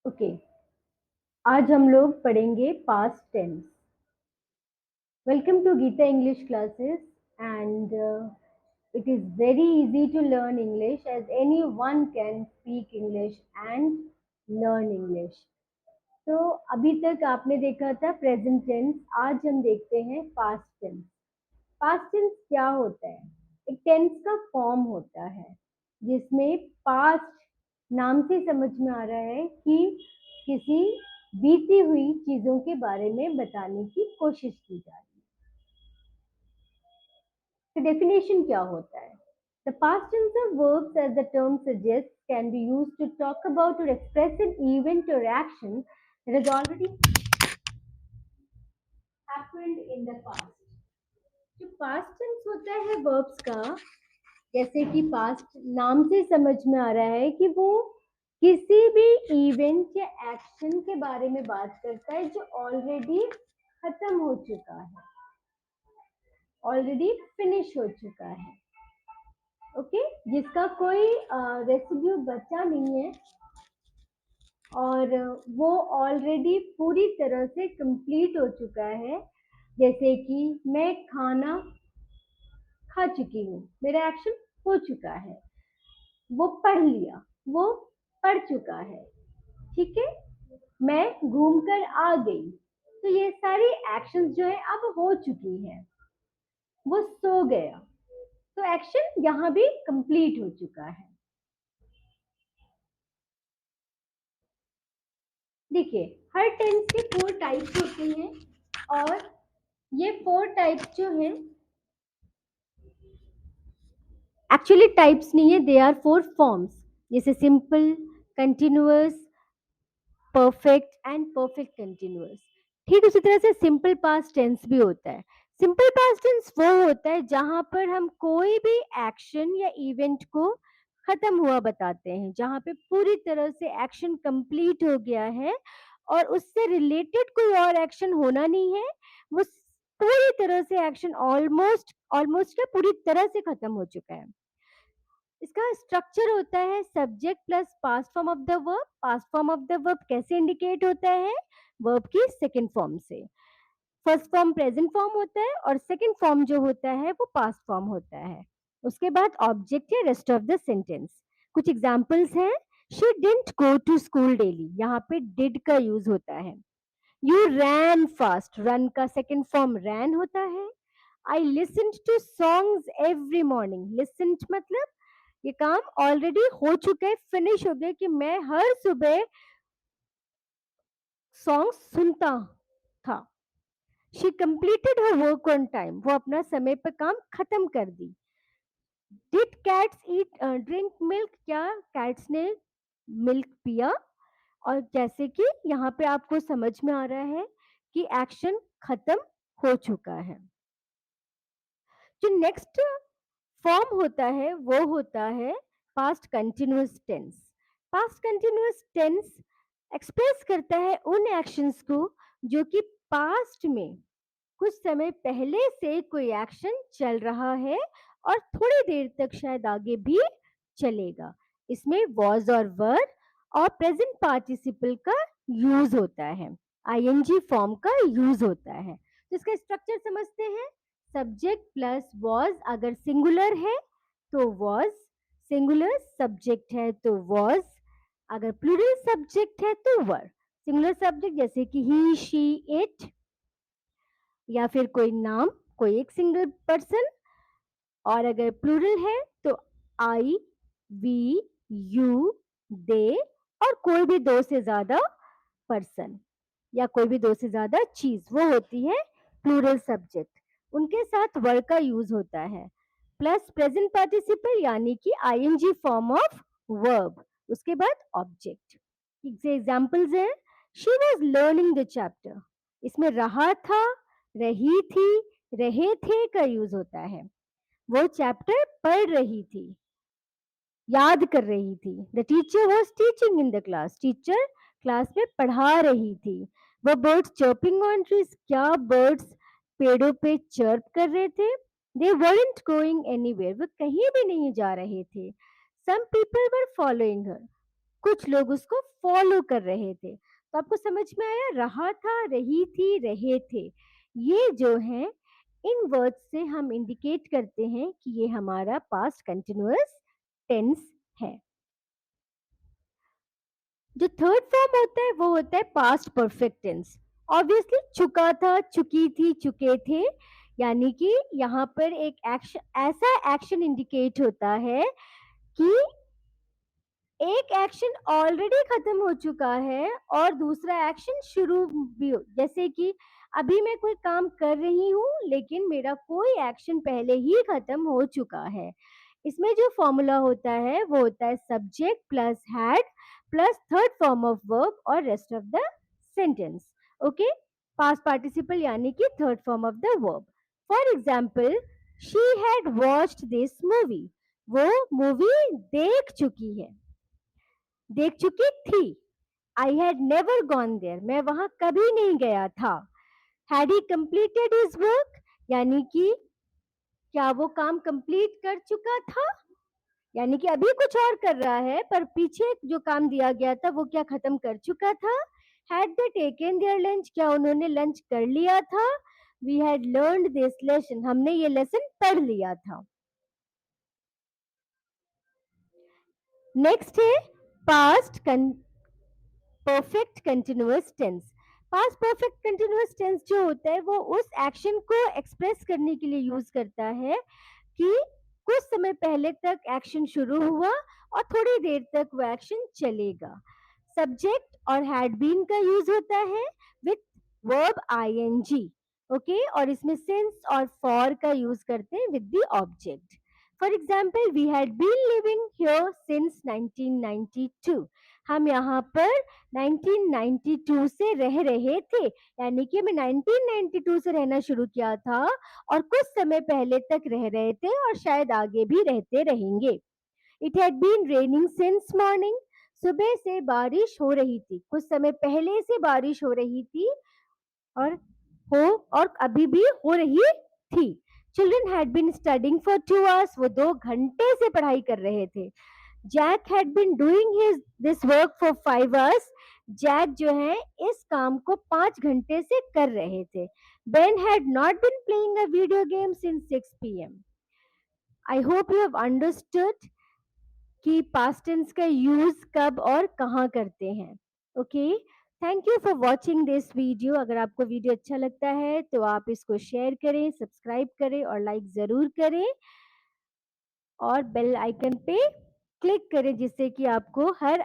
Okay, आज हम लोग पढ़ेंगे past tense. Welcome to Geeta English classes and it is very easy to learn English as anyone can speak English and learn English. तो अभी तक आपने देखा था प्रेजेंट टेंस, आज हम देखते हैं पास्ट टेंस। पास्ट टेंस क्या होता है? एक टेंस का फॉर्म होता है जिसमें पास्ट नाम से समझ में आ रहा है कि किसी बीती हुई चीजों के बारे में बताने की कोशिश की जा रही है। तो डेफिनेशन क्या होता है? The past tense of verbs, as the term suggests, can be used to talk about or express an event or action that has already happened in the past. जो पास्ट टेंस होता है verbs का, जैसे कि past नाम से समझ में आ रहा है कि वो किसी भी इवेंट या एक्शन के बारे में बात करता है जो ऑलरेडी खत्म हो चुका है, ऑलरेडी फिनिश हो चुका है। ओके, जिसका कोई रेसिड्यू बचा नहीं है और वो ऑलरेडी पूरी तरह से कंप्लीट हो चुका है। जैसे कि मैं खाना खा चुकी हूँ, मेरा एक्शन हो चुका है। वो पढ़ लिया, वो पढ़ चुका है। ठीक है, मैं घूमकर आ गई, तो ये सारी एक्शंस जो है अब हो चुकी है। वो सो गया, तो एक्शन यहाँ भी कंप्लीट हो चुका है। देखिए, हर टेंस के 4 टाइप्स होते हैं और ये 4 टाइप्स जो हैं एक्चुअली टाइप्स नहीं है, दे आर 4 फॉर्म्स। जैसे simple, continuous, perfect and perfect continuous. ठीक उसी तरह से सिंपल पास्ट टेंस भी होता है। सिंपल पास्ट टेंस वो होता है जहां पर हम कोई भी एक्शन या इवेंट को खत्म हुआ बताते हैं, जहां पे पूरी तरह से एक्शन कंप्लीट हो गया है और उससे रिलेटेड कोई और एक्शन होना नहीं है। वो पूरी तरह से एक्शन ऑलमोस्ट ऑलमोस्ट पूरी तरह से खत्म हो चुका है। इसका स्ट्रक्चर होता है subject plus past form of the verb. Past form of the verb कैसे इंडिकेट होता है? वर्ब की सेकंड फॉर्म से। फर्स्ट फॉर्म प्रेजेंट फॉर्म होता है और सेकंड फॉर्म जो होता है वो पास्ट फॉर्म होता है। उसके बाद ऑब्जेक्ट है रेस्ट ऑफ द सेंटेंस। कुछ एग्जांपल्स हैं। She didn't go to school daily, यहाँ पे डिड का यूज होता है। यू रैन फास्ट, रन का सेकंड फॉर्म रैन होता है। I listened to songs every morning, listened मतलब ये काम ऑलरेडी हो चुका है, फिनिश हो गया कि मैं हर सुबह सॉन्ग सुनता था। She completed her work on time, वो अपना समय पर काम खत्म कर दी। Did cats eat drink milk, क्या कैट्स ने मिल्क पिया? और जैसे कि यहाँ पे आपको समझ में आ रहा है कि एक्शन खत्म हो चुका है। जो नेक्स्ट फॉर्म होता है वो होता है past continuous tense. Past continuous tense express करता है उन एक्शंस को जो कि पास्ट में कुछ समय पहले से कोई एक्शन चल रहा है और थोड़ी देर तक शायद आगे भी चलेगा। इसमें वॉज और वर और प्रेजेंट पार्टिसिपल का यूज होता है, आईएनजी फॉर्म का यूज होता है। तो इसका स्ट्रक्चर समझते हैं। सब्जेक्ट प्लस वॉज, अगर सिंगुलर है तो वॉज, सिंगुलर सब्जेक्ट है तो वॉज, अगर प्लूरल सब्जेक्ट है तो वर। सिंगुलर सब्जेक्ट जैसे कि ही, शी, इट, या फिर कोई नाम, कोई एक सिंगल पर्सन। और अगर प्लूरल है तो आई, वी, यू, दे, और कोई भी दो से ज्यादा पर्सन या कोई भी दो से ज्यादा चीज, वो होती है प्लूरल सब्जेक्ट। उनके साथ वर्ड का यूज होता है प्लस प्रेजेंट पार्टिसिपल यानी कि आईएनजी फॉर्म ऑफ वर्ब। उसके बाद ऑब्जेक्ट। एग्जाम्पल्स हैं। She was learning the chapter, इसमें रहा था, रही थी, रहे थे का यूज होता है। वो चैप्टर पढ़ रही थी, याद कर रही थी। The teacher was teaching in the class, teacher class में पढ़ा रही थी। वो बर्ड्स चर्पिंग ऑन ट्रीज, क्या बर्ड्स पेड़ों पे चर्प कर रहे थे? दे weren't going anywhere, वो कहीं भी नहीं जा रहे थे। Some people were following her, कुछ लोग उसको फॉलो कर रहे थे। तो आपको समझ में आया, रहा था, रही थी, रहे थे, ये जो है इन वर्ड्स से हम इंडिकेट करते हैं कि ये हमारा पास्ट कंटिन्यूअस टेंस है। जो थर्ड फॉर्म होता है वो होता है पास्ट परफेक्ट टेंस। ऑब्वियसली चुका था, चुकी थी, चुके थे, यानी कि यहाँ पर एक एक्शन, ऐसा एक्शन इंडिकेट होता है कि एक एक्शन ऑलरेडी खत्म हो चुका है और दूसरा एक्शन शुरू भी हो, जैसे कि अभी मैं कोई काम कर रही हूँ लेकिन मेरा कोई एक्शन पहले ही खत्म हो चुका है। इसमें जो फॉर्मूला होता है वो होता है subject plus had plus third form of verb और rest of the sentence. Okay, past participle यानी कि third form of the verb. For example, she had watched this movie, वो मूवी देख चुकी है, देख चुकी थी। I had never gone there, मैं वहां कभी नहीं गया था। Had he completed his work, यानी कि क्या वो काम कंप्लीट कर चुका था, यानी कि अभी कुछ और कर रहा है पर पीछे जो काम दिया गया था वो क्या खत्म कर चुका था। Had they taken their lunch, क्या उन्होंने लंच कर लिया था। We had learned this lesson, हमने ये लेसन पढ़ लिया था। नेक्स्ट है past perfect continuous tense. Past perfect continuous tense जो होता है वो उस एक्शन को एक्सप्रेस करने के लिए यूज करता है कि कुछ समय पहले तक एक्शन शुरू हुआ और थोड़ी देर तक वो एक्शन चलेगा। सब्जेक्ट और हैड बीन का यूज होता है विथ वर्ब आईएनजी। ओके, और इसमें सिंस और फॉर का यूज करते हैं with the object. For example, we had been living here since 1992, हम यहाँ पर 1992 से रह रहे थे, यानी कि मैं 1992 से रहना शुरू किया था और कुछ समय पहले तक रह रहे थे और शायद आगे भी रहते रहेंगे। It had been raining since morning, सुबह से बारिश हो रही थी, कुछ समय पहले से बारिश हो रही थी और हो और अभी भी हो रही थी। Children had been studying for 2 hours, वो 2 घंटे से पढ़ाई कर रहे थे। Jack had been doing his this work for 5 hours, Jack जो है इस काम को 5 घंटे से कर रहे थे। Ben had not been playing a video game since 6 PM। I hope you have understood कि पास्ट टेंस का यूज कब और कहाँ करते हैं। Okay, thank you for watching this video. अगर आपको वीडियो अच्छा लगता है तो आप इसको शेयर करें, सब्सक्राइब करें और लाइक ज़रूर करें और बेल आइकन पे क्लिक करें जिससे कि आपको हर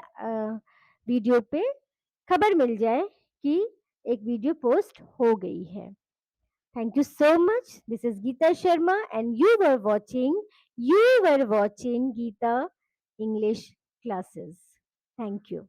वीडियो पे खबर मिल जाए कि एक वीडियो पोस्ट हो गई है। Thank you so much. This is Geeta Sharma and you were watching Geeta English classes. Thank you.